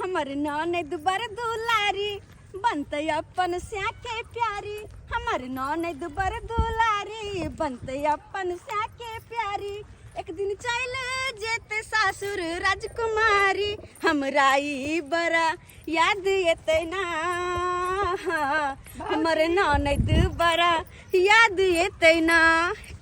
हमर ननद बर दुलारी बनते अपन स्याके प्यारी। हमर ननद बर दुलारी बनते अपन स्याके प्यारी। एक दिन चल जेते सासुर राजकुमारी हमरा ई बड़ा याद एते ना। हमर ननद बड़ा याद एते ना।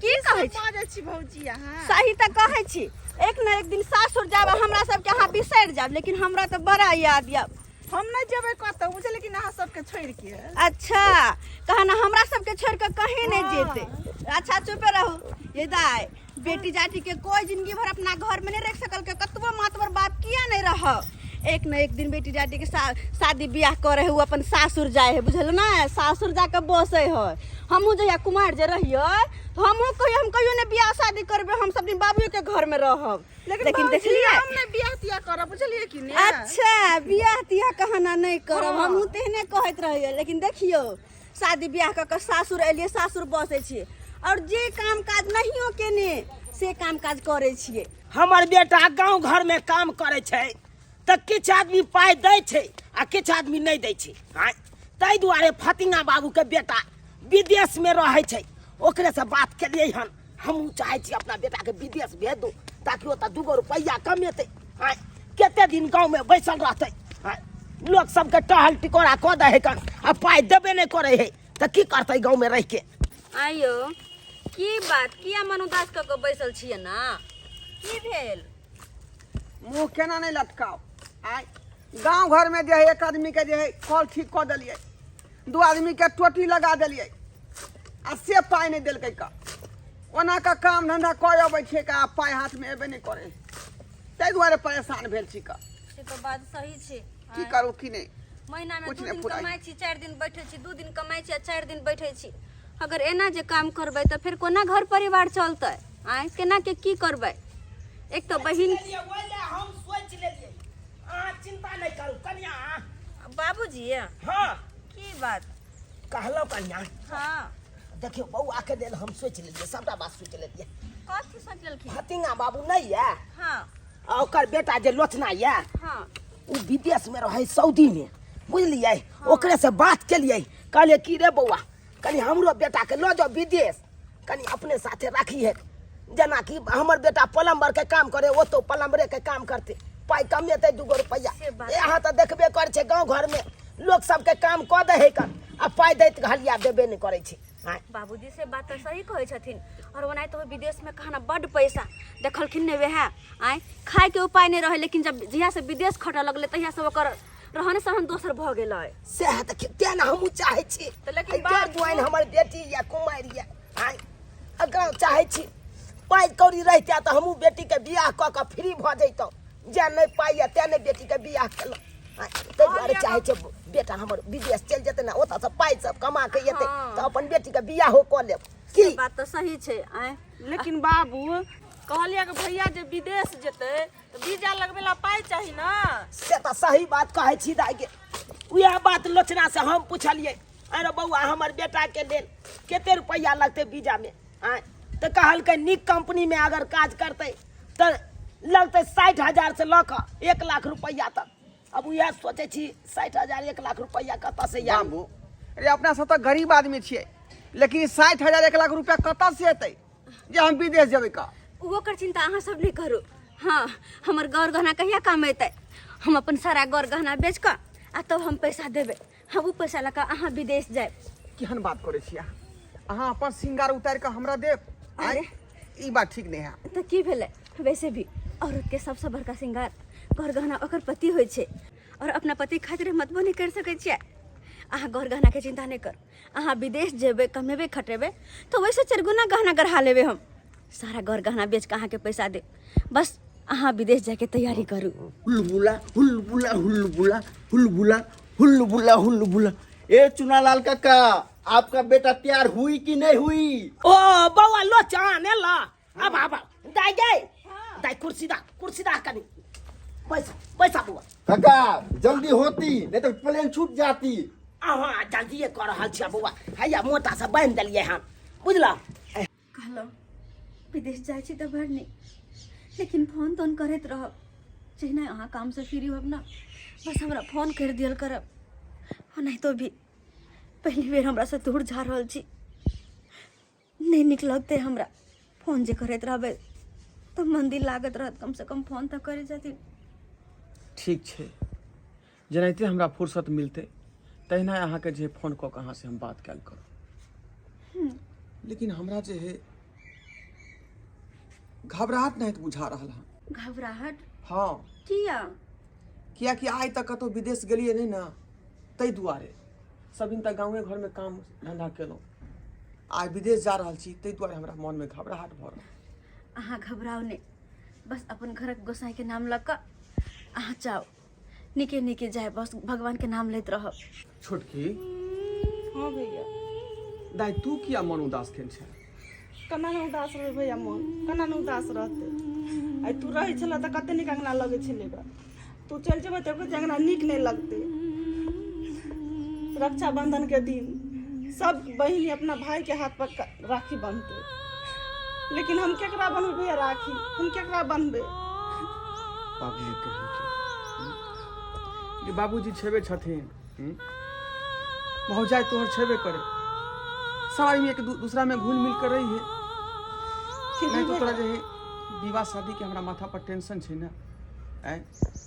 की कहै छी भौजी अहाँ? सही त कहै छी। एक न एक दिन सासुर जाब हमरा सबके अहाँ बिसरि जाब, लेकिन हमरा तो बड़ा याद आब। हम नहीं जेबे कतौ बुझे, लेकिन अहाँ सबके छोड़ के। अच्छा कहना हमरा सबके छोड़ के कहीं नहीं जेते। अच्छा चुपे रहू। ये दाई बेटी जाटी के कोई जिंदगी भर अपना घर में नहीं रख सकल के कतबो मातबर बाप किया नहीं रह। एक न एक दिन बेटी जाटी के शादी ब्याह करे है, अपन सासुर जाए है, बुझल ना। सासुर जाके बसे है। हमहू जहिया कुमार जे रहिए तो हमहू कहियो हम कहियो ने ब्याह शादी करबे, हम सब दिन बाबू के घर में रहब। लेकिन देखलिए हम ने ब्याह तिया करब, बुझलिए कि नहीं? अच्छा ब्याह तिया कहना नहीं करब, हमहू तेहने कहत रहिए। लेकिन देखियो शादी ब्याह क सासुर एलिए, सासुर बसे छिए और जे काम काज नहियो केने से काम काज करे छिए। हमर बेटा गांव घर में काम करे छै त किछ आदमी पाई दै छै आ किछ आदमी नहीं दै छै। हां तै दुआरे फतिंगा बाबू के बेटा विदेश में रहे छै, ओकरे से बात केलिए हन। हम चाहे छी अपना बेटा के विदेश भेज दो ताकि ओता 2 रुपया कमेते। हां केते दिन गांव में बैसल रहते। हां लोग सबके टहल टिकोरा क दे है कन आ पाई देबे नहीं करे है त की करते गांव में रह के। आयो की बात किया मन उदास क के बैसल छिए ना? की भेल? मुंह केना नहीं लटकाओ। आय गांव घर में जे है एक आदमी के जे है कल ठीक क देलिए, 2 आदमी के टोटी लगा देलिए आ से पाई नहीं देलकै का। ओना का काम धंधा कर अबै छै का, पाई हाथ में एबे नहीं करे। तै दुआरे परेशान भेल छी का। से तो बात सही छे। की करू की नहीं? महीना में कुछ 2 नहीं दिन पुराई। कमाई छी, 4 दिन बैठे छी, 2 दिन कमाई छी, 4 दिन बैठे छी। अगर एना जे काम करबै त फिर कोना घर परिवार चलतै? आय केना के की करबै? एक तो बहिन हम सोच लेलिए। आ चिंता नहीं करू कन्या। बाबूजी हां की बात? कहलो कन्या। हां देखियो बउआ के लेल हम सोच लेलिए, सबटा बात सोच लेलिए। कथी सोच लेलखिन? फतिंगा बाबू नहीं है हां आ ओकर बेटा जे लोचना है हां उ विदेश में रहे सऊदी में, बुझलिए। ओकरे से बात केलिए, कहले की रे बउआ कनी हमरो बेटा के लो जाओ विदेश, कनी अपने साथे राखी है। जना कि हमर बेटा प्लम्बर के काम करे, वो तो प्लम्बरे के काम करते, पाई कमेते 2 रुपया। यहाँ तो देखबे कर छे गांव घर में लोग सबके काम क दे है कन आ पाई दैत घलिया देबे नहीं करे छे। बाबूजी से बात तो सही कहे छथिन। और ओनाई तो विदेश में कहना बड़ पैसा देखलखिन ने वे है। आय खाए के उपाय नहीं रहे, लेकिन जब जहिया से विदेश खटे लगले तहिया से ओकर रहने सहन दोसर भ गेलै। से देखियो तेना हम चाहे छी। लेकिन बात जुआइन हमर बेटी या कुमारी या आय अगर चाहे छी पाई कौड़ी रहते तो हमू बेटी के बियाह क के फ्री भ जइतो। जे नहीं पाई ते नहीं बेटी के बियाह केलो। तै दुआरे चाहे छे बेटा हमर विदेश चल जेते ना, ओता से पाई सब कमा के येते तो अपन बेटी के बियाह हो क लेब। की बात तो सही छे। आय लेकिन बाबू कहलिया कि भैया जे विदेश जेते तो वीजा लगबेला पाई चाहिए ना। से तो सही बात कहे छी दागे। उहे बात लोचना से हम पूछलिए, अरे बउआ हमर बेटा के लेल केते रुपया लगते वीजा में? आय तो कहलकै निक कंपनी में अगर काज करते तो लगते 60,000 से लक 1 लाख रुपया तक। अब उहे सोचे छी 60,000 1 लाख रुपया कत से या? बाबू अरे अपना सब तो गरीब आदमी छिए, लेकिन 60,000 1 लाख रुपया कत से एतै जे हम विदेश जेबै का? वो कर चिंता अहाँ सब नहीं करू। हाँ हमर गौर गहना कहिया काम अतै? हम अपन सारा गौर गहना बेच क आ तब हम पैसा देबे। हम वो पैसा लगा अहाँ विदेश जाए। केहन बात करे छिया? अहाँ अपन सिंगार उतार के हमरा देब? अरे ई बात ठीक नहीं है। तो की भेले? वैसे भी औरत के सबसे बड़का श्रृंगार गौर गहना ओकर पति होइ छे, और अपना पति खातिर मतबो नहीं कर सकै छियै। अहाँ गौर गहना के चिंता नहीं कर। अहाँ विदेश जेबे कमेबे खटेबे तो वैसे 4 गुना गहना गढ़ा लेबे। हम सारा गौर गहना बेच के अहाँ के पैसा दे, बस अहाँ विदेश जाके तैयारी करू। हुलबुला हुलबुला हुलबुला हुलबुला हुलबुला हुलबुला। ए चुनालाल काका, आपका बेटा तैयार हुई कि नहीं हुई? ओ बउआ लोचन एला। अब दाई गए दाई कुर्सी दा कनी पैसा पैसा बुआ। काका जल्दी होती नहीं तो प्लेन छूट जाती। अहाँ जल्दी कर रहल छियै बुआ। हैया मोटा से बांध देलिए हम, बुझला। कहलो विदेश जाए छी तो बड़ नहीं, लेकिन फोन तोन करत रहब। जहिना अहाँ काम से फ्री होब ना बस हमरा फोन कर दियल करब और नहीं तो भी पहली बेर हमरा से दूर जा रहल छी नहीं नीक लगते हमरा फोन जे करैत रहबै तो मंदिर लागत रहत कम से कम फोन तो करे जाती ठीक छै जेनाहिते हमरा फुर्सत मिलते तहिना अहाँके जे फोन कऽ के अहाँ से हम बात कैल करब लेकिन हमरा जे है घबराहट नहीं बुझा रहा है। घबराहट हाँ किया आइ तक कतौ विदेश गेलिए नहीं ना तै दुआरे सब दिन तक गाँवे घर में काम धंधा केलहुँ आइ विदेश जा रहल छी तै दुआरे हमरा मन में घबराहट भऽ रहल। अहाँ घबराओ नहीं बस अपन घरक गोसाई के नाम लऽ कऽ अहाँ जाओ निके निके जाए बस भगवान के नाम लेत रहब। छोटकी हाँ भैया दाई तू किया मन उदास केन छै? केना न उदास रहे भैया मन केना न उदास रहते आई तू रही छला त कते निक अंगना लगे छले ग तू चल जेबे त ओकर अंगना निक नहीं लगते। रक्षाबंधन के दिन सब बहिनी अपना भाई के हाथ पर राखी बांधते लेकिन हम केकरा बनबे भैया राखी हम केकरा बनबे? बाबूजी कहिन कि बाबूजी छेबे छथिन भौजाई तोहर छेबे करे सवारी में एक दूसरा में घुल मिल कर रही है नहीं तो तोरा जे है विवाह शादी के हमरा माथा पर टेंशन छै ना आय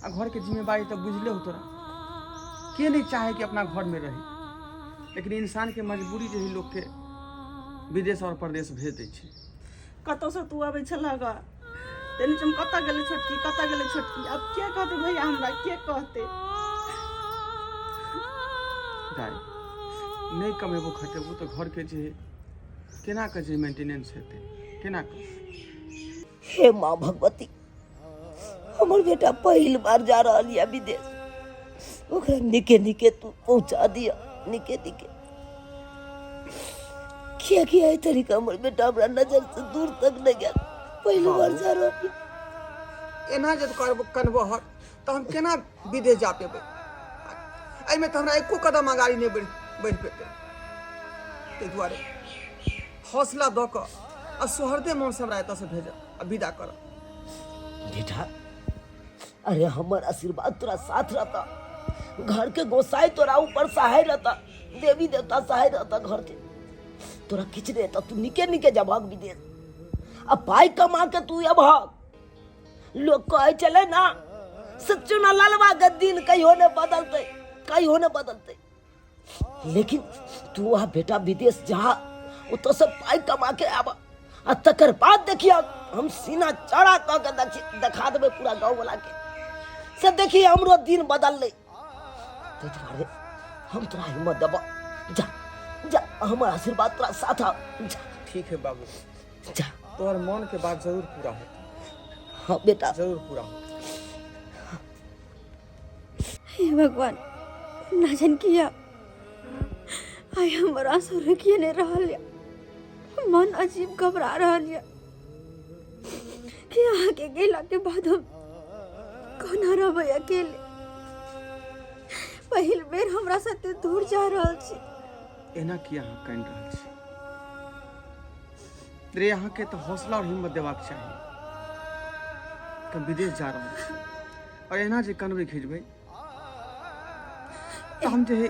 आ घर के जिम्मेवारी तो बुझले हो तोरा के नहीं चाहे कि अपना घर में रहे लेकिन इंसान के मजबूरी जे है लोग के विदेश और प्रदेश भेज दै छै। कतौ से तू आबै छला ग तेनी हम कत गेले छोटकी अब के कहते भैया हमरा के कहते? दाई नहीं कमेबो खटेबो तो घर के जे केना के जे मेंटेनेंस हेतै केना के? हे माँ भगवती हमर बेटा पहिल बार जा रहा है विदेश ओकरा निके निके तू पहुंचा दिया निके निके किया है तरीका हमर बेटा हमरा नजर से दूर तक नहीं गया पहिल बार जा रहा है। एना जब करबो हर तो हम केना विदेश जा पेबै? एहिमे तो हमरा एको कदम आगाड़ी नहीं बढ़ पेतै ताहि दुआरे हौसला दऽ कऽ आ सोहरदे मन से हमरा एतऽ से भेजब आ विदा करब। बेटा अरे हमर आशीर्वाद तोरा साथ रहता घर के गोसाई तोरा ऊपर सहाय रहता देवी देवता सहाय रहता घर के तोरा किछ नहीं रहता तू निके निके जा भाग विदेश अब पाई कमा के तू अब भाग। लोग कहे चले ना सच्चो ना ललवा के दिन कहियो ने बदलते लेकिन तू वहाँ बेटा विदेश जा तो सब पाई कमा के आवा आ तकर बाद देखिए हम सीना चढ़ा कह के देखा देवे पूरा गांव वाला के से देखिए हमरो दिन बदल ले तो तुम्हारे हम तोरा हिम्मत देबो जा जा हमर आशीर्वाद तोरा साथ आ जा। ठीक है बाबू जा तोहर मन के बात जरूर पूरा होता हाँ बेटा जरूर पूरा होता। हे भगवान ना जान किया आई हमर आंसू रुकिए नहीं रहल या मन अजीब घबरा रहल या कि अहाँ के गेला के बाद हम कोना रहबै अकेले पहिल बेर हमरा साथे दूर जा रहल छी। एना किया अहाँ कानि रहल छी? रे अहाँ के तो हौसला और हिम्मत देबाक चाहिए कि हम विदेश जा रहल छी और एना जे कनबै खिजबै तो हम जे है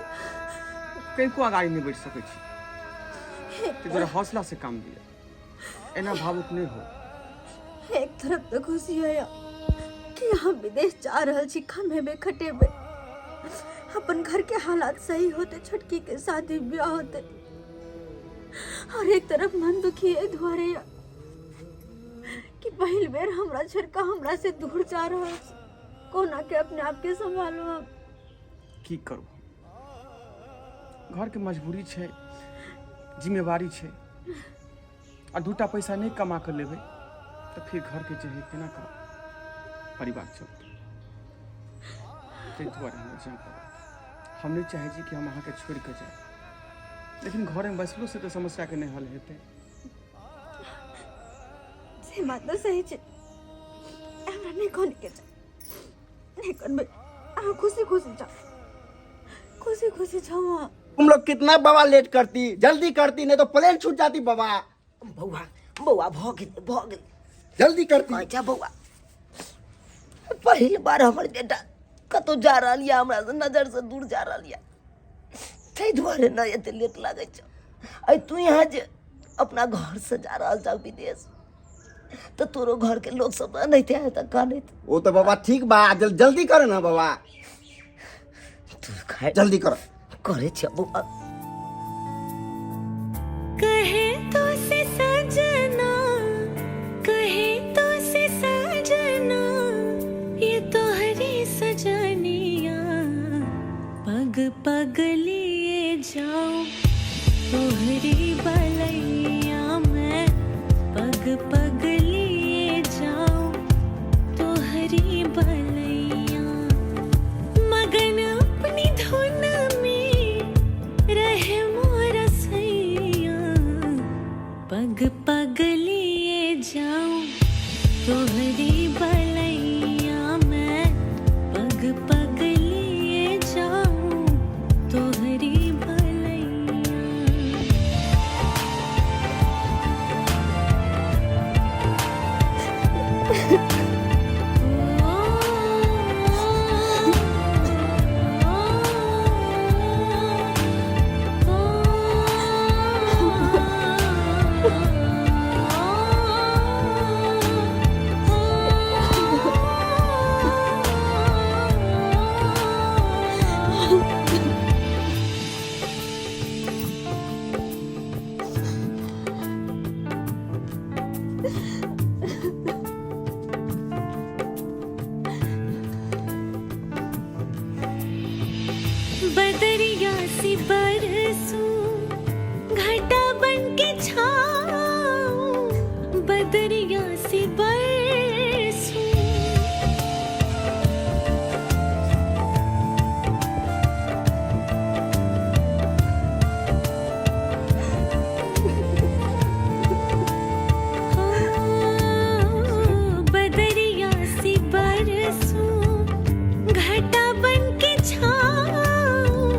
कनिको आगाड़ी नहीं बढ़ सकै छी। तो जरा हौसला से काम दिया एना भावुक नहीं हो। एक तरफ तो खुशी है कि हम विदेश जा रहल छी कमेबे खटेबे अपन घर के हालात सही होते छोटकी के शादी ब्याह होते और एक तरफ मन दुखी है दुआरे कि पहिल बेर हमरा छड़का हमरा से दूर जा रहल छी कोना के अपने आप के संभालो हम की करू घर के मजबूरी छै जिम्मेवारी छै और दूटा पैसा नहीं कमा कर लेबै तो फिर घर के चाहिए केना कर परिवार चलते ताहि दुआरे हमरा जाय पड़त। हम नहीं चाहे छी कि हम अहाँ के छोड़ के जाए लेकिन घर में बैसलो से तो समस्या के नहीं हल हेतै। से बात तो सही छै हमरा नहीं कोन के नहीं कोन भाई खुशी खुशी जाओ। तुम लोग कितना बाबा लेट करती जल्दी करती नहीं तो प्लेन छूट जाती बाबा। बउआ भ गेल जल्दी करती अच्छा बउआ पहिल बार हमर बेटा कतौ जा रहा लिया हमरा से नजर से दूर जा रहा लिया ताहि दुआरे न एते लेट लागे छ आई तू यहाँ जे अपना घर से जा रहा जा विदेश तो तोरो घर के लोग सब नहीं थे त कहने वो तो बाबा ठीक बा जल्दी करे ना बाबा तू खाए जल्दी कर करे छ बुआ कहे तो से सजना कहे तो से सजना ये तोहरी सजनिया पग पग लिए जाऊं तोहरी बलैया मैं पग पग लिए जाऊं तोहरी बलैया मगन अपनी धुन में रहे मोर सैया पग पग लिए जाऊं तोहरी बलैया मैं पग पग लिए जाऊं तोहरी बलैया बदरिया सी बरसूं घटा बन के छाऊं बदरिया सी बरसूं बदरिया सी बरसूं घटा बन के छाऊं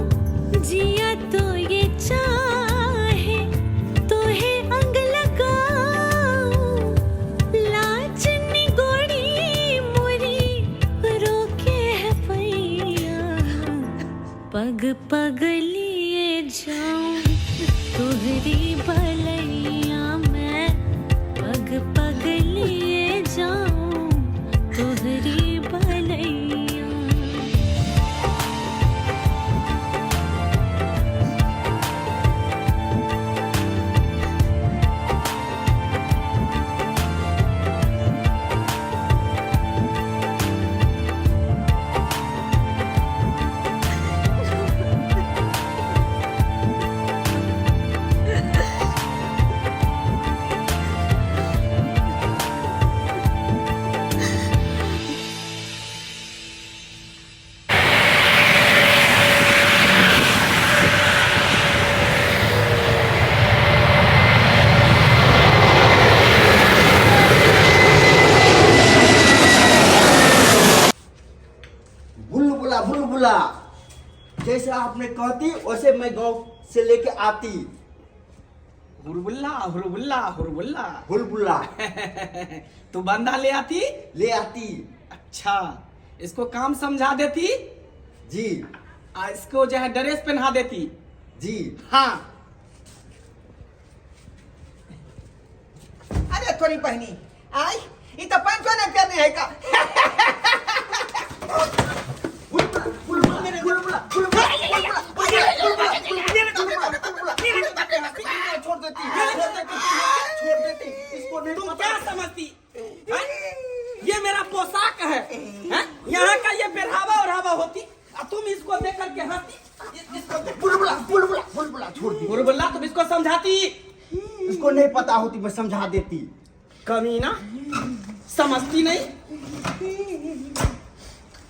जिया तो ये चाहे तो है अंग लगाऊं लाज निगोड़ी मोरी रोके है पैया पग पग लिए जाऊं तोहरी बलैया मैं पग पग लिए जाऊं तोहरी बलैया बुलबुला जैसे आपने कहती वैसे मैं गांव से लेके आती हुरबुल्ला हुरबुल्ला हुरबुल्ला बुलबुला तू बंदा ले आती। ले आती अच्छा इसको काम समझा देती जी इसको जो है ड्रेस पहना देती जी हाँ अरे थोड़ी पहनी आई ये तो 500 ने पहने है का छोड़ देती इसको नहीं तुम क्या समझती हैं? ये मेरा पोशाक है हैं? यहाँ का ये पहरावा ओढ़ावा होती और तुम इसको देख करके हंसती बुलबुला छोड़ दी हुरबुल्ला तुम इसको समझाती इसको नहीं पता होती मैं समझा देती कमी ना समझती नहीं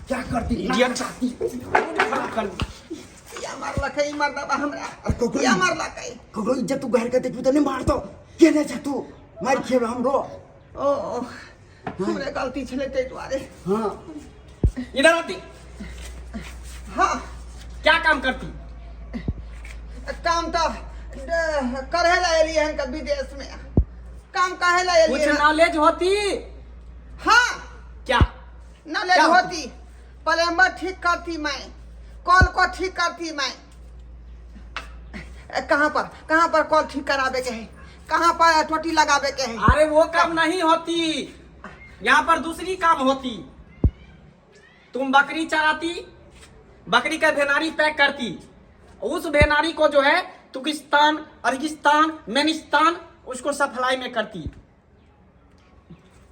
क्या करती इडियट या मार लखई मार दबा हमरा कोई या मार लखई कोई इज्जत तू घर के देखू तो नहीं मारतो के नहीं छ तू मार खेब हमरो ओ हमरे गलती छले ते द्वारे हां इधर आती हाँ क्या काम करती काम तो करे ला एली हन का विदेश में काम काहे ला एली कुछ नॉलेज होती हाँ क्या नॉलेज क्या होती प्लम्बर ठीक करती मैं, कॉल को ठीक करती मैं। कहाँ पर कॉल ठीक करावे के है, कहाँ पर टोटी लगावे के है। अरे वो काम नहीं होती, यहाँ पर दूसरी काम होती। तुम बकरी चराती, बकरी का भेनारी पैक करती, उस भेनारी को जो है तुर्किस्तान, अर्गिस्तान, मेनिस्तान उसको सप्लाई में करती।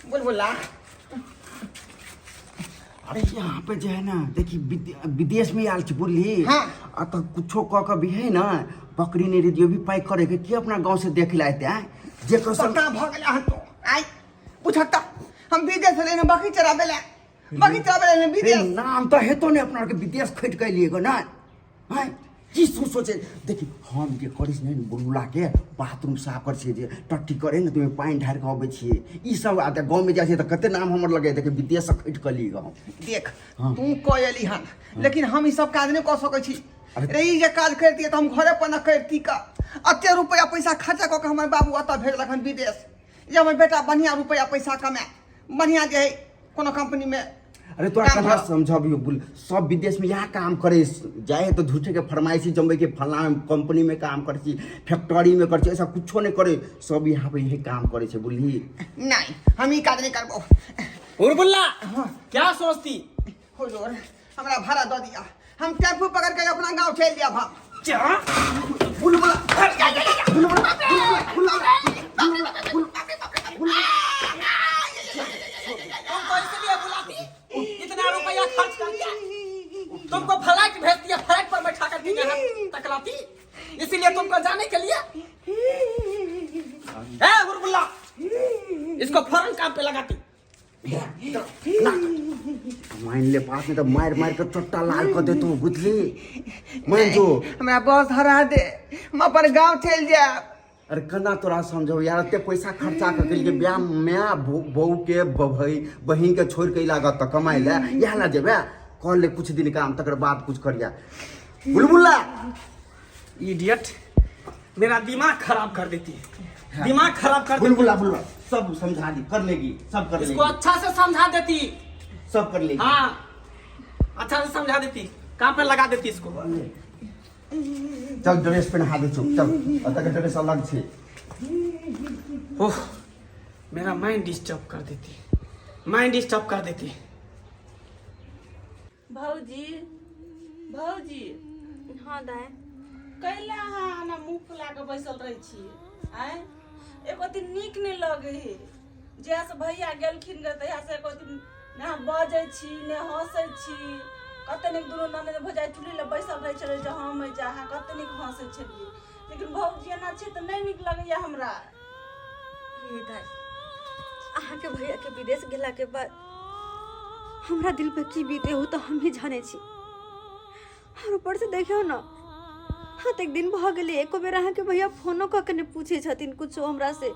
बुलबुला अरे यहाँ पे जो है ना देखी विदेश में आल बोली। हाँ। तो कुछो कह के भी है ना बकरी ने रेडियो भी पैक करे के अपना गांव से देख लाते हैं जे को सका भगला है तो आई पूछता हम विदेश से लेने बकरी चरावे ले विदेश। नाम तो है तो नहीं अपना के विदेश खट के लिए ना है की सोचे देखी हम जे करिस नहीं बुलबुला के बाथरूम साफ कर छिए जे टट्टी करे न तुम्हें पानी ढार के आबै छिए ई सब आते गांव में जाए तो कते नाम हमर लगे देखे विदेश से खट के लिए गांव देख तू कहली हन, लेकिन हम ई सब काज नहीं कर सकै छी। रे ई जे काज करती तो हम घरे पर न करती का। अते रुपया पैसा खर्चा क के हमर बाबू अत भेजलक हन विदेश, जे हमर बेटा बढ़िया रुपया पैसा कमाए, बढ़िया जे है कोनो कंपनी में। अरे तो कथा समझबियो बुल सब विदेश में यहाँ काम करे जाए तो झूठे के फरमाइशी जम्बे के फलाना कंपनी में काम करे छी, फैक्ट्री में करे छी, ऐसा कुछो नहीं करे, सब यहाँ पे यही काम करे छे बुलही। नहीं हम ई काज नहीं करबो। बुलबुला क्या सोचती? हुजूर हमरा भाड़ा दे दिया, हम टेम्पू पकड़ के अपना गांव चल जाब। हम क्या बुलबुला तुमको इसलिए बुलाती, इतना रुपया खर्च करके तुमको फ्लाइट भेजती है, फ्लाइट पर बैठा करके यहाँ तक लाती, इसीलिए तुमको जाने के लिए। ए बुलबुला इसको फौरन काम पे लगाती। मान ले पास में तो मार मार के चट्टा लाल कर दे तू बुझली मान जो हमरा बस हरा दे, हम अपन गांव चल जाब। अरे कना तोरा समझो यार अते पैसा खर्चा कर के ब्याह में बहू के बहिन के छोड़ के लागत तो कमाई ले यहाँ ला जेबे कर ले कुछ दिन काम तकर बाद कुछ करिया। बुलबुला इडियट मेरा दिमाग खराब कर देती है, दिमाग खराब कर देती। बुलबुला सब समझा दी कर लेगी, सब कर लेगी, इसको अच्छा से समझा देती। सब कर लेगी। हाँ अच्छा से समझा देती, काम पे लगा देती इसको। चल ड्रेस पहना दे चुप चल अतः के ड्रेस अलग छे। ओह मेरा माइंड डिस्टर्ब कर देती, माइंड डिस्टर्ब कर देती। भौजी भौजी हाँ दाय कैला हाँ ना मुंह फुला के बैसल रही छी आय एको दिन नीक नहीं लगे है। जहाँ से भैया गेलखिन गे तहिया से एको दिन ने हम बजै छी ने हंसै छी, कते नीक दुनू ननद भौजाई चुल्ही ले बैसल रहे छले जे हम जहाँ कते नीक हंसै छलिए, लेकिन भौजी एना छै तऽ नहीं नीक लगैया हमरा। ये दाय अहाँ के भैया के विदेश गेला के बाद हमरा दिल पे की बीते हो तो हम ही जाने छी। और ऊपर से देखियो ना हाँ एक दिन भ गेले एको बेर अहाँ के भैया फोनो क के ने पूछे छथिन कुछो हमरा से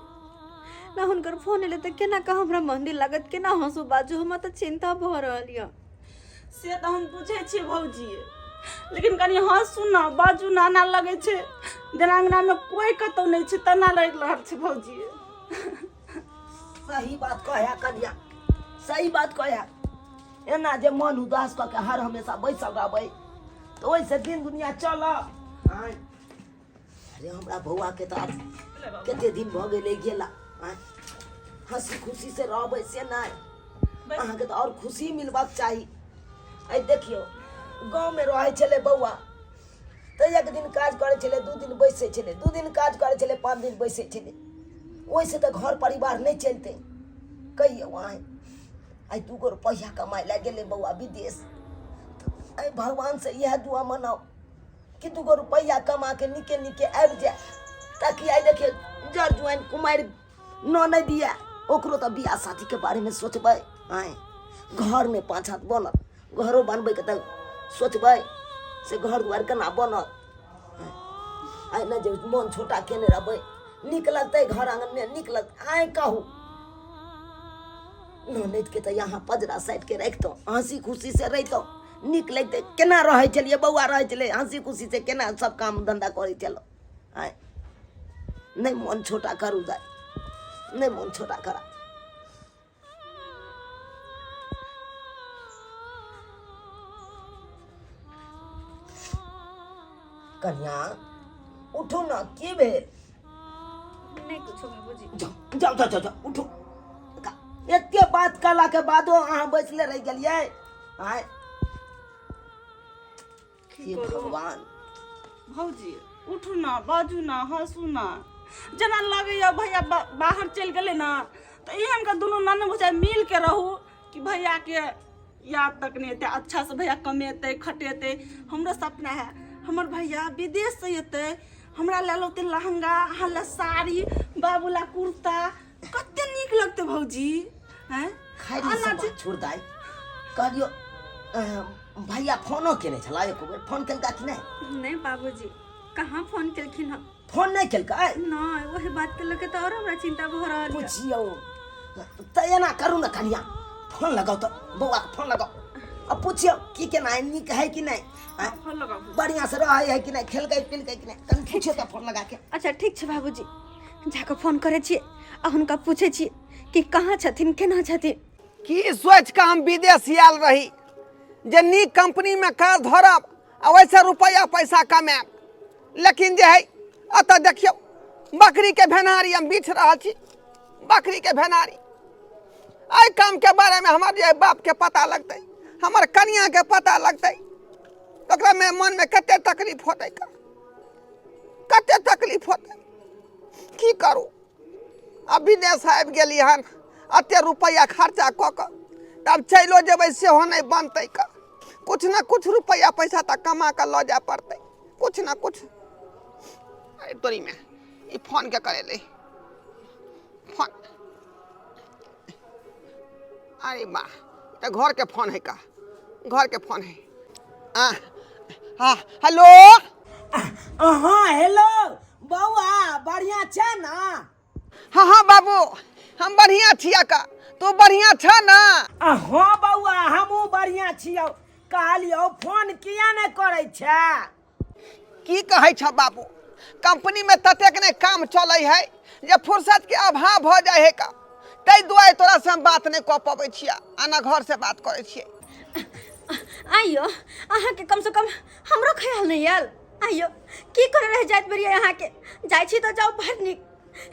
ना, हुनकर फोन एले त केना का हमरा मंदिर लागत केना हंसो बाजू, हमरा त चिंता भ रहल य। से तो हम पूछे छी भौजी, लेकिन कनी हंसू ना बाजू ना ना लगे छे जेना अंगना में कोई कतौ नहीं छे तना लग रहल छे भौजी। सही बात कहया कन्या, सही बात कहया। एना जे मन उदास क के हर हमेशा बैसल रहबै तो ओइसे दिन दुनिया चल। अरे हमरा बौआ के तो कते दिन भ गेले गेला, हंसी खुशी से रहबै से नहीं, अहाँ के तो और खुशी मिलबाक चाही। आई देखियो गांव में रहे छले बौआ तो एक दिन काज करे छले, दू दिन बैसे छले, दू दिन काज करे छले, 5 दिन बैसे छले, ओइसे तो घर परिवार नहीं चलते। कहियो वहाँ आई 2 रुपया कमाए ला गेले बौआ विदेश, आई भगवान से यह दुआ मनाओ कि 2 रुपया कमा के निके निके आबि जाए, ताकि आई देखिए जर जुआन कुमार न नहीं दिया ओकरो तो बियाह शादी के बारे में सोचबै। आए घर में 5 हाथ बनत, घरों बनबै के तो सोचबै से घर दुआर केना बनत। आई न जे मन छोटा केने रहबै नीक लगतै, घर आंगन में नीक लगतै। आए कहू ननद के तो यहाँ पजरा साइड के रखतो, हंसी खुशी से रहितो, नीक लगते। केना रहे चलिए बौआ रहे चले हंसी खुशी से, केना सब काम धंधा करे चलो। आए नहीं मन छोटा करू जाए, नहीं मन छोटा करा। कन्या उठो ना, की भेल? नहीं कुछो बाबूजी। जाओ जाओ जाओ जाओ जाओ, उठो। एते बात कला के बादो अहाँ बैसले रह गेलियै। आय हे भगवान। भौजी उठू ना, बाजू ना, हंसू ना। जना लगैया भैया बाहर चल गए ना तो एहन का दोनों नन भौजाई मिल के रहू कि भैया के याद तक नहीं एते, अच्छा से भैया कमेते खटेते। हमरा सपना है हमर भैया विदेश से अते, हमरा ले लोते लहंगा, हल्ला साड़ी, बाबूला कुर्ता, कते नीक लगते भौजी। हैं खाली सब बात छोड़ दाई। कहलियो भैया फोनो केने छला, एक बेर फोन केलका कि नहीं? नहीं बाबूजी, कहाँ फोन केलखिन हम? फोन नहीं केलका? नहीं, वही बात के लेके तो और हमरा चिंता भ रहल है। पूछियो त एना करू ना कन्या, फोन लगाओ तो बउआ के फोन लगाओ। अब पूछियो की केना है, नीक है कि नहीं, फोन लगाओ। बढ़िया से रहे है कि नहीं, खेल गई पिल गई कि नहीं, कन पूछियो तो फोन लगा के। अच्छा ठीक छै बाबूजी, जाके फोन करे छियै आ हुनका पूछे छियै कि कहाँ छथिन, केना छथिन। की सोच के हम विदेश आयल रही जे नीक कंपनी में काज धरब आ वैसे रुपया पैसा कमाएब, लेकिन जे है अतः देखियो बकरी के भेनारी हम बीछ रहा छी। बकरी के भेनारी एहि काम के बारे में हमारे जे बाप के पता लगते, हमार कन्या के पता लगते, तो ओकरा में मन में कते तकलीफ होते, कते तकलीफ होते। की करू, अब विदेश आबि गेली हन, अते रुपया खर्चा कऽ कऽ तब चलो जेबै सेहो नहीं बनते का। कुछ ना कुछ रुपया पैसा तक कमा कर लऽ जाए पड़ते, कुछ ना कुछ। अरे तोरी में ई फोन के करे ले फोन, अरे वाह, तो घर के फोन है का, घर के फोन है। हाँ हेलो। हाँ हेलो बउआ, बढ़िया छै ना? हाँ हाँ बाबू, हम बढ़िया छिया का, तू बढ़िया छ ना? हाँ बउआ, हमहूँ बढ़िया छियौ। कहलियौ फोन किया नहीं करे छै? की कहै छ बाबू, कंपनी में ततेक ने काम चले है जे फुर्सत के अभाव भ जाए है का, तै दुआरे तोरा से हम बात नहीं कऽ पबै छिया, आना घर से बात करे छियै। आइयो, अहाँ के कम से कम हमरो ख्याल नहीं आयल। आइयो, की करे रह जाइत बेरिया अहाँ के, जाय छी तो जाओ बड़ नीक,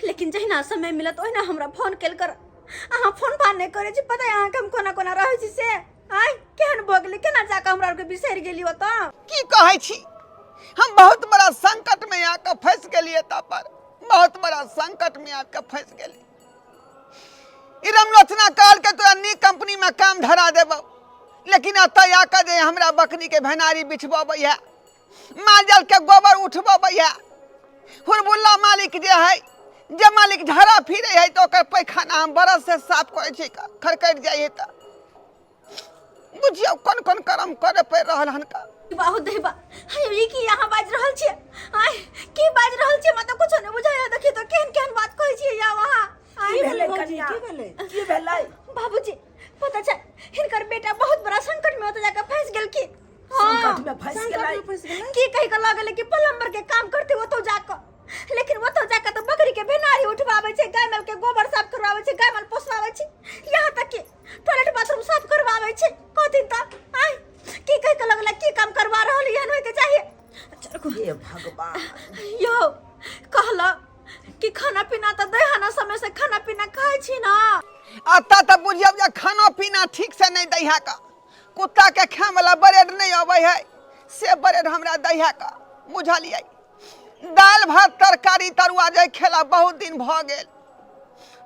लेकिन जहिना समय मिलत ओहिना हमरा फोन केल कर। अहाँ फोन फान नहीं करे छी, पता है अहाँ के हम कोना कोना रहै छी से। आइ केहन भगली, केना जाके हमरा के बिसरि गेलियो त। की कहै छी, हम बहुत बड़ा संकट में आके फंस गेलिए, पर बहुत बड़ा संकट में आके फंस गेली। रमलोचना काल के तोरा नीक कंपनी में काम धरा देबो, लेकिन अतः आके जे हमरा बकरी के भेनारी बिछबबै है, माल जाल के गोबर उठबबै है, हुरबुल्ला मालिक जे है, जे मालिक झरा फिरे है तो ओकर पैखाना हम बरस से साफ करे छी, खरकट जाए है त बुझियो कोन कोन कर्म करे पड़ रहल हन का। बहुत देबा, हाय ई की यहाँ बाज रहल छियै? आय की बाज रहल छियै, मतलब कुछ नहीं बुझाया। देखि तो केहन केहन बात कहै छियै या वहां। की भेलै कन्या? की भेलै? बाबूजी पता छै हिनकर बेटा बहुत बड़ा संकट में होते जाके फंस गेलखिन। संकट में फंस गेलै? की कहि के लागल कि प्लम्बर के काम करते वो तो जाके, लेकिन वो तो जाके तो बकरी के भेनारी उठवावे छै, गाय माल के गोबर साफ करवावे छै, गाय माल पोसवावे छै, यहाँ तक कि टॉयलेट बाथरूम साफ करवावे छै। कथिन त आय की कहि के लागल की काम करवा रहल यहन होय के चाहिए। हे भगवान, यो कहला कि खाना पीना तो दहना समय से खाना पीना खाइ छी ना। अतः तो बुझियो जे खाना पीना ठीक से नहीं दै है का, कुत्ता के खाए वाला ब्रेड नहीं अबै है से ब्रेड हमरा दै है का, बुझलियै। दाल भात तरकारी तरुआ जे खेला बहुत दिन भ गेल,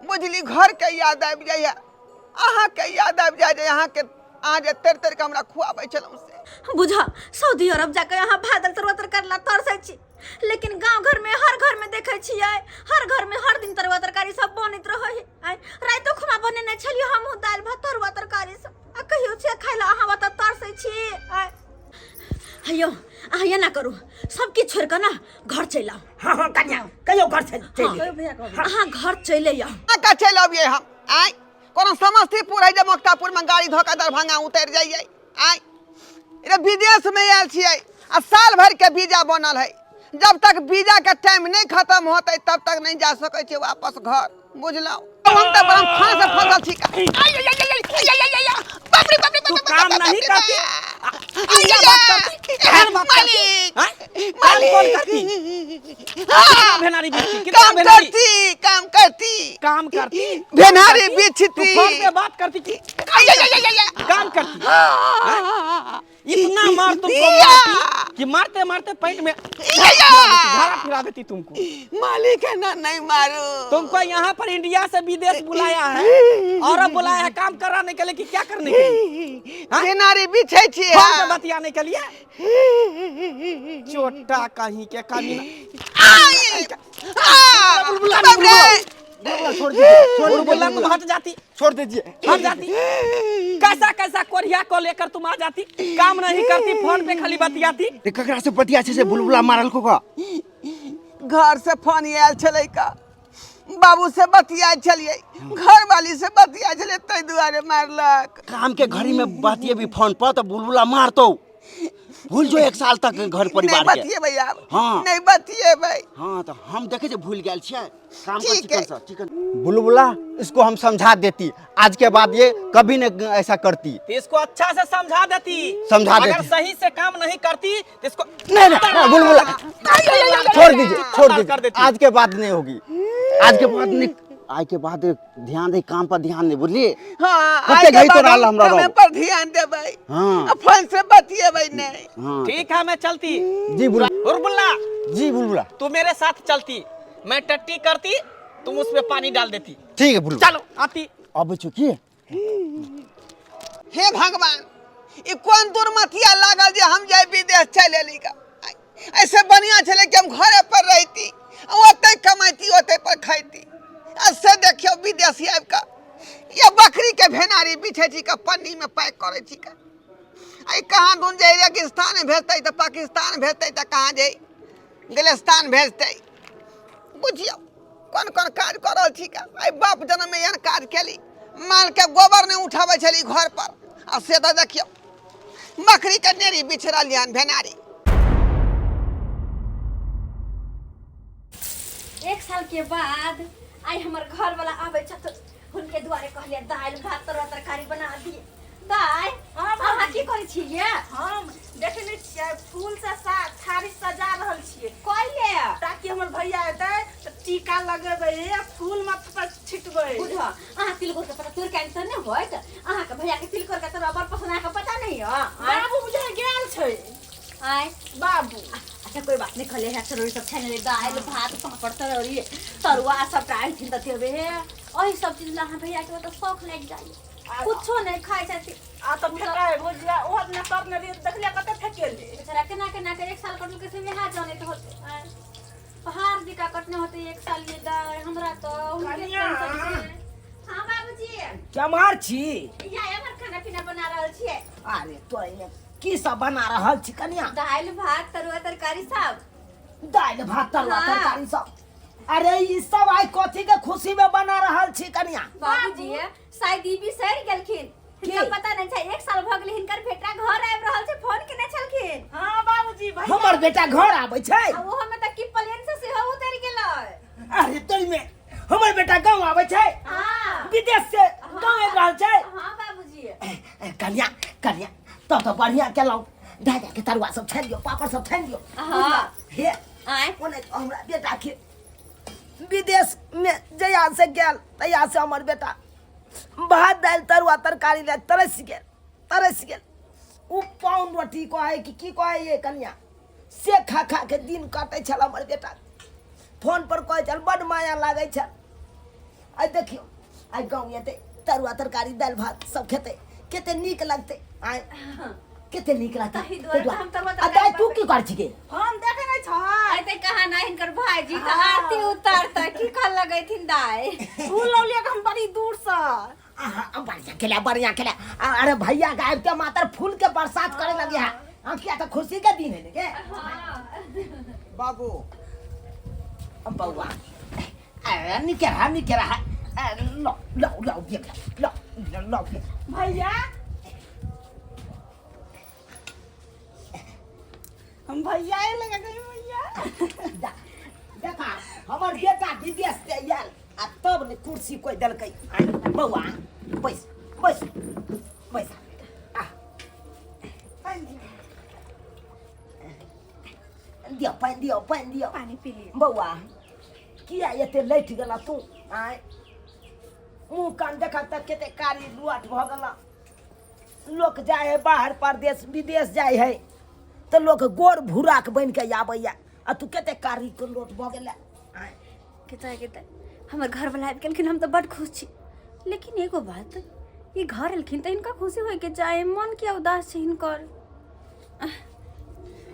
बुझली, घर के याद आबि जाय, अहाँ के याद आबि जाय जे अहाँ के अहाँ जे तर तर के हमरा खुआबै छलहुँ से। बुझा सऊदी अरब जाके यहाँ भादल तरुआ तरकारी ला तरसै छी, लेकिन गांव घर में हर घर में देखे छियै, हर घर में हर दिन तरुआ तरकारी सब बनैत रहै है। आइ रातो खुमा बनेने छलियै हमहू दाल भात तरुआ तरकारी सब, आ कहियो छै खाइला अहाँ बता तरसै छी। आइ हयो अहाँ ये ना करू, सब किछ छोड़ के ना घर चलि आओ। हाँ हाँ कन्या कहियो घर चल अहाँ घर चलि आओ। का चलि अबियै हम? आइ कोनो समस्तीपुर है जे मोक्तापुर में गाड़ी धोके दरभंगा उतर जाइए। आइ रे विदेश में आयल छियै आ साल भर के वीजा बनल है, जब तक वीजा के टाइम नहीं खत्म होते तब तक नहीं जा सकै छियै वापस घर, बुझलौ। हम तो बड़ा फांस से फंसल छी का। बाप रे बाप रे, तू काम नहीं करती, मालिक मालिक कौन करती? कितना भेनारी बेचती? कितना काम भेनारी करती काम करती काम करती? भेनारी तू बेचती फोन पे बात करती कि काम करती? हाँ? इतना मार तुमको मारती कि मारते मारते पेट में झाड़ा फिरा देती तुमको। मालिक है ना नहीं मारो तुमको यहाँ पर इंडिया से विदेश बुलाया है और अब बुलाया है काम कराने के लिए कि क्या करने के लिए? हाँ? भेनारी बिछे छी फोन पे बतियाने के लिए? चोटा कहीं के कमी बुलबुला तुम हट जाती, छोड़ दीजिए हट जाती। कैसा कैसा कोरिया को लेकर तुम आ जाती, काम नहीं करती, फोन पे खाली बतियाती। ककरा से पतिया से बुलबुला मारल को का घर से फोन आयल छलै का बाबू से बतिया छलिए घर वाली से बतिया छलिए तै दुआरे मारलक काम के घड़ी में बतिए भी फोन पर तो बुलबुला मार तो भूल जो 1 साल तक घर नहीं परिवार के। बतिए भैया हाँ। नहीं बतिए भाई हाँ तो हम देखे जो भूल गए छियै काम का ठीक है। चिकन सा चिकन बुलबुला इसको हम समझा देती, आज के बाद ये कभी न ऐसा करती। तो इसको अच्छा से समझा देती, समझा अगर देती। सही से काम नहीं करती तो इसको नहीं नहीं बुलबुला छोड़ दीजिए छोड़ कर दीजिए, देती। आज के बाद नहीं होगी, आज के बाद नहीं, आज के बाद ध्यान दे, काम पर ध्यान दे, बुझलिए? हाँ कते आगे घड़ी तो बाद रहल हम हमरा समय रहो। पर ध्यान दे भाई हाँ फोन से बतिए भाई नहीं हाँ ठीक है मैं चलती। जी बुलबुला बुलबुला जी बुलबुला तू मेरे साथ चलती, मैं टट्टी करती, तुम उसमें पानी डाल देती। ठीक है बुलबुला चलो आती। अब चुकी हे भगवान ये कौन दुर्मतिया लागल जे हम जाए विदेश चले ली का ऐसे बढ़िया चले कि हम घरे पर रहती ओते कमाती ओते पर खाती ऐसे देखियो विदेशी आब का ये बकरी के भेनारी बिछे छी का पन्नी में पैक करे छी का आई कहां दून जाए रेगिस्तान भेजते तो पाकिस्तान भेजते तो कहां जाए गिलिस्तान भेजते बुझियो कौन कौन काज कर रहल छी का आई बाप जन्म में एहन काज केली माल के गोबर ने उठावे छली घर पर आ से तो देखियो बकरी के नेरी बिछरा लियान भेनारी 1 साल के बाद आई हमर घर वाला आवे छत हुनके दुआरे कहलिए दाल भात तरकारी बना दिए दाई अहाँ की करै छियै हम देखने छियै फूल से थारी सजा रहल छियै कइले ताकि हमर भैया एतै त टीका लगेबै फूल माथ पर छिटबै। बुझ अहाँ तिलकोर के पता तोर कान त नै होइत अहाँ के भैया के तिलकोर के तोरा बड़ पसंद के पता नहीं है बाबू बुझे गेल छै आय बाबू। अच्छा कोई बात नहीं खले है चरोरी सब खाने ले दाल भात पापड़ तरौरी तरुआ सब काई थिन त देबे ओही सब चीज ला अहाँ भैया के तो शौक लग जाई कुछो नहीं खाई छथि आ तो फेकाय भोजिया ओहत न करने रे देखले कते फेकेले बेचारा केना केना के 1 साल कटल के से यहाँ जाने तो होते पहाड़ जी का कटने होते 1 साल ये दार हमरा तो उनके कन्या। हां बाबूजी क्या मार छी? या हमर खाना पीना बना रहल छियै अरे तो ये की सब बना रहल छी कन्या? दाल भात तरुआ तरकारी सब दाल भात तरुआ हाँ। तरकारी सब। अरे ई सब आई कथी के खुशी में बना रहल छी कन्या? बाबूजी शायद ई भी सर गेलखिन हिनका पता नहीं छै 1 साल भ गेल हिनकर बेटा घर आबि रहल छै फोन केने छलखिन हां बाबूजी भैया हमर बेटा घर आबै छै? आ ओहो में त की प्लेन से सेहो उतर गेलै अरे तोरी में हमर बेटा गांव आबै छै? हां विदेश से गांव आबि रहल छै? हां बाबूजी कन्या कन्या तब तो बढ़िया केलौ, दादा के तरुआ सब छानि दियौ, पापड़ सब छानि दियौ। हां हे आय ओने तो हमरा बेटा के विदेश में जया से गेल तया से हमर बेटा भात दाल तरुआ तरकारी ले तरस गेल उ पाउन रोटी कहे कि की कहे ये कन्या से खा खा के दिन काटे छल हमर बेटा। फोन पर कहे छल बड़ माया लागे छल। आई देखियो आई गाँव एते तरुआ तरकारी दाल भात सब खेते केते नीक लगते आय केते नीक लगते। ताहि दुआरे हम तरुआ आ तरकारी तू की कर छी के? हम देखे नहीं छ आई ते कहा ना हिनकर भाईजी त आरती उतारता की खा लगैथिन दाई फूल लौलिया के हम बड़ी दूर से बढ़िया खेला अरे भैया के आबते मात्र फूल के बरसात करे लगे है। क्या तो खुशी का दिन है के बाबू बउआ अरे निकरा लो लो लो देख लो लो भैया हम भैया लगा गए भैया देखा हमर बेटा विदेश से आयल आ तब ने कुर्सी कोई दलकै बउआ बैस बैस बैस दियो पानि दियो पानि दियो पानी पी लिए बौआ किया एते लैठ गेला तू आय मुँह कान देखा तक केते कारी लुआट भऽ गेला लोक जाए है बाहर परदेश विदेश जाए है तो लोक गोर भूराक बन के आबैया आ तू केते कारी के लोट भऽ गेला आय कहते हमर घर वाला आबि गेलखिन हम तो बड़ खुश छी लेकिन एगो बात ये घर एलखिन तो इनका खुशी होय के चाहे मन किया उदास छै हिनकर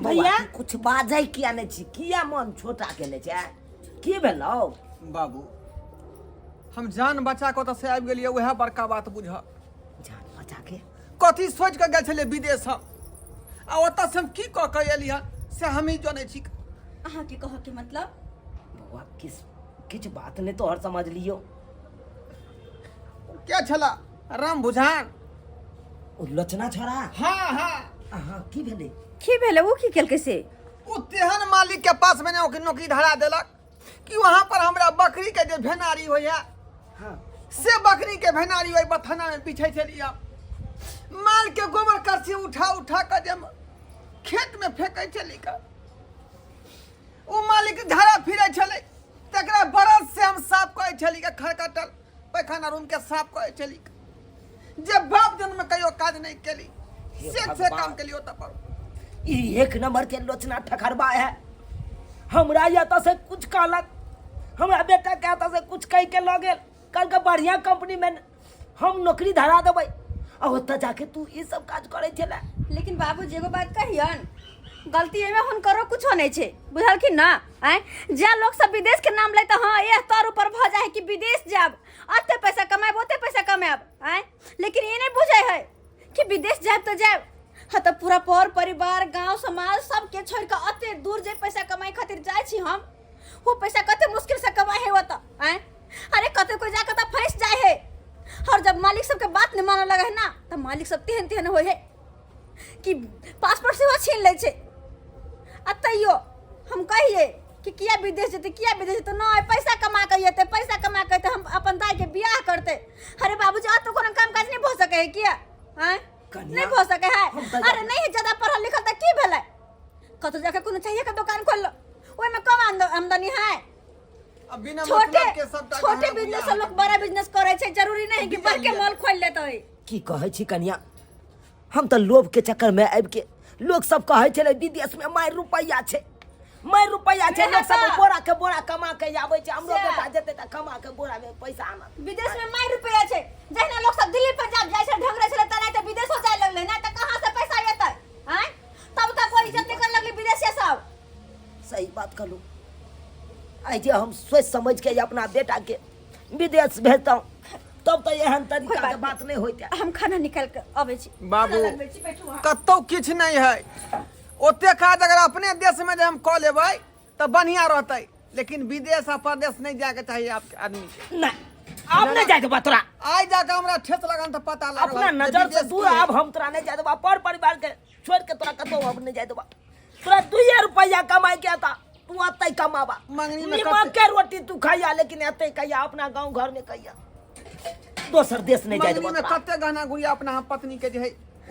भैया कुछ बाजै किया नहि छी किया मन छोटा केले छै की भेलौ बाबू हम जान बचा के ओतऽ से आबि गेलियै वएह बड़का बात बुझ जान बचा के कथी सोचि कऽ गेल छलियै विदेश हम आ ओतऽ से हम की कऽ के एलियै से हमही जनै छी अहाँ के कह के मतलब बौआ किछ बात नहीं तो हर समझ लियो क्या छला राम बुझान ओ लोचना छोरा हाँ हाँ हाँ की भेलै की भेले वो की केलकै से वो तेहन मालिक के पास मैंने ओके नौकरी धरा देलक कि वहां पर हमरा बकरी के जो भेनारी होइया हाँ से बकरी के भेनारी होई बथाना में बिछै छलियै माल के गोबर करसी उठा उठा के जब खेत में फेंकै छली का ओ मालिक धारा फिरै छलै तकरा बरस से हम साफ करै छली का खरकटल पैखाना रूम के साफ करै छली जे बाप जन्म में कहियो काज नहीं केली से काम केली ओतऽ पर ई एक नंबर के लोचना ठखरबा है हमरा एतऽ से कुछ कहलक हमरा बेटा के एतऽ से कुछ कह के लऽ गेल कल के बढ़िया कंपनी में हम नौकरी धरा देबै आ ओतऽ जाके तू ई सब काज करै छले लेकिन बाबूजी एगो बात कहियन गलती एमे हुनकरो कुछो नहीं छे बुझलखिन ना आय जे लोग सब विदेश के नाम लेता हां एह तौर ऊपर भ जाए कि विदेश जाब अते पैसा कमाएब ओते पैसा कमाएब आय लेकिन ये नहीं बुझे है कि विदेश जाब तो जाब हाँ तो पूरा पर परिवार गांव समाज सबके छोड़ के अते दूर जे पैसा कमाए खातिर जाए छी हम वो पैसा कते मुश्किल से कमाए है ओतऽ आय अरे कते कोई जाके तो फंस जाए है और जब मालिक सबके बात नहीं माने लगे है ना तो मालिक सब तेहन तेहन होय है कि पासपोर्ट से छीन ले छे अतैयो हम कहिए कि किया विदेश जेते नहीं पैसा कमा के जेते पैसा कमा के हम अपन दाई के बियाह करते अरे बाबूजी आ तो कोनो काम काज नहीं भ सके है किया हैं नहीं भ सके है अरे नहीं ज्यादा पढ़ल लिखल त की भेलै कतो जाके कोनो चाहिए का दुकान खोल लो ओय में कम आमदनी है अब बिना छोटे मतलब के सबटा छोटे बिजनेस से लोग बड़ा बिजनेस करे छै जरूरी नहीं कि बड़ के मॉल खोल लेते है की कहै छी कन्या हम तो लोभ के चक्कर में आबि के लोग सब कहै छलै विदेश में मारि रुपैया छै लोग सब बोरा के बोरा कमा के आबै छै हमरो बेटा जेते त कमा के बोरा में पैसा आनत विदेश में मार रुपया छै जहिना लोग सब दिल्ली पंजाब जाय छै ढंगरे छले तना त विदेशो जाय लगले ना त कहां से पैसा एतै हैं तब तक कोई इज्जत नहीं कर लगले विदेशी सब सही बात कहलू आई जे हम सोच समझ के अपना बेटा के विदेश भेजता तब तो एहन तरीका के बात नहीं होइते हम खाना निकाल के आबै छी बाबू खाना लगबै छी, बैठू अहाँ। कतौ किछ नहीं है ओते काज अगर अपने देश में जे हम कऽ लेबै तऽ बढ़िया रहतै लेकिन विदेश आ परदेश नहीं जाके चाहिए आपके आदमी के नहीं अब नहीं जाए देबा तोरा आइ जाके हमरा ठेस लगन तऽ पता लग अपना नजर से दूर अब हम तोरा नहीं जाए देबा पर परिवार के छोड़ के तोरा कतौ अब नहीं जाए देबा तोरा 2 रुपया कमाई के आता तू अतै कमाबा मंगनी में नीमक के रोटी तू खाइया लेकिन अतै कहिया अपना गांव घर में कहिया दोसर देश नहीं जाए मंगनी देबा में कते गहना गुड़िया अपना हम पत्नी के जे है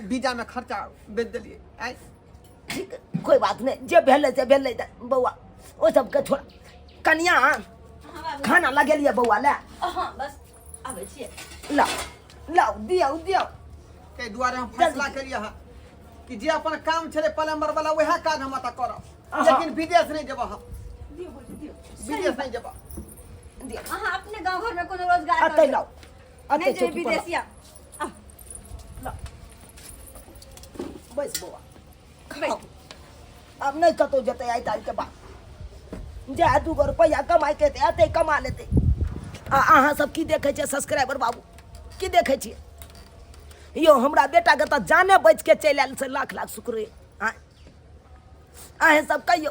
वीजा में खर्चा बेच देलिए आइ ठीक कोई बात नहीं जे भेलै बौआ ओ सब के छोड़ कन्या खाना लगेलिए बौआ ले हां बस आबै छी लाओ दियो के दुआरे हम फैसला केलिए हां कि जे अपन काम छले प्लम्बर वाला वह काज हम अता करब लेकिन विदेश नहीं जेबा हम विदेश नहीं जेबा अहाँ अपने गांव घर में कोनो रोजगार अतै करू। लाओ नहीं अतै जे चौकी पर विदेशिया बस बौआ बैठ अब नहीं कतौ जते आई तारीख के बाद जे 2 रुपया कमाई के अतै कमा लेते अहाँ सब की देखे छे सब्सक्राइबर बाबू की देखे छे यो हमरा बेटा के त जाने बच के चल आयल से लाख शुक्र अहे सब कहियो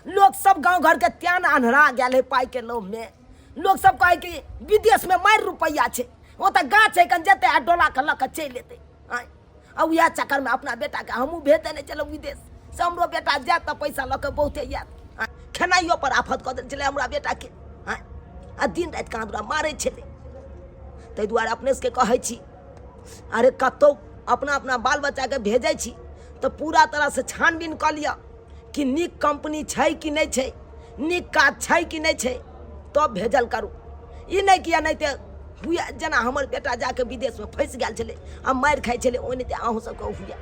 लोग सब गांव घर के त्यान अनहरा गेल है पाई के लोभ में लोग सब कहे कि विदेश में मार रुपया छे वो त गाछ है कन जते डोला के लक चल लेते अब यह चक्कर में अपना बेटा के हमू भेजते नहीं चलो विदेश से हमरो बेटा जात त पैसा लक बहुते याद खेनाइयो पर आफत क दे चले हमरा बेटा के आ दिन रात कांदरा मारे छले तै दुआरे अपने से कहै छी अरे कतौ अपना बाल बच्चा के भेजै छी तो पूरा तरह से छानबीन क लिया कि नीक कंपनी छै कि नहीं छै, नीक काज छै कि नहीं छै, तब भेजल करू। ई नहीं किया नहीं तो हुआ जना हमर बेटा जाके विदेश में फंस गया छले आ मार खाई छले, ओने ते अहूँ सबके हुआ।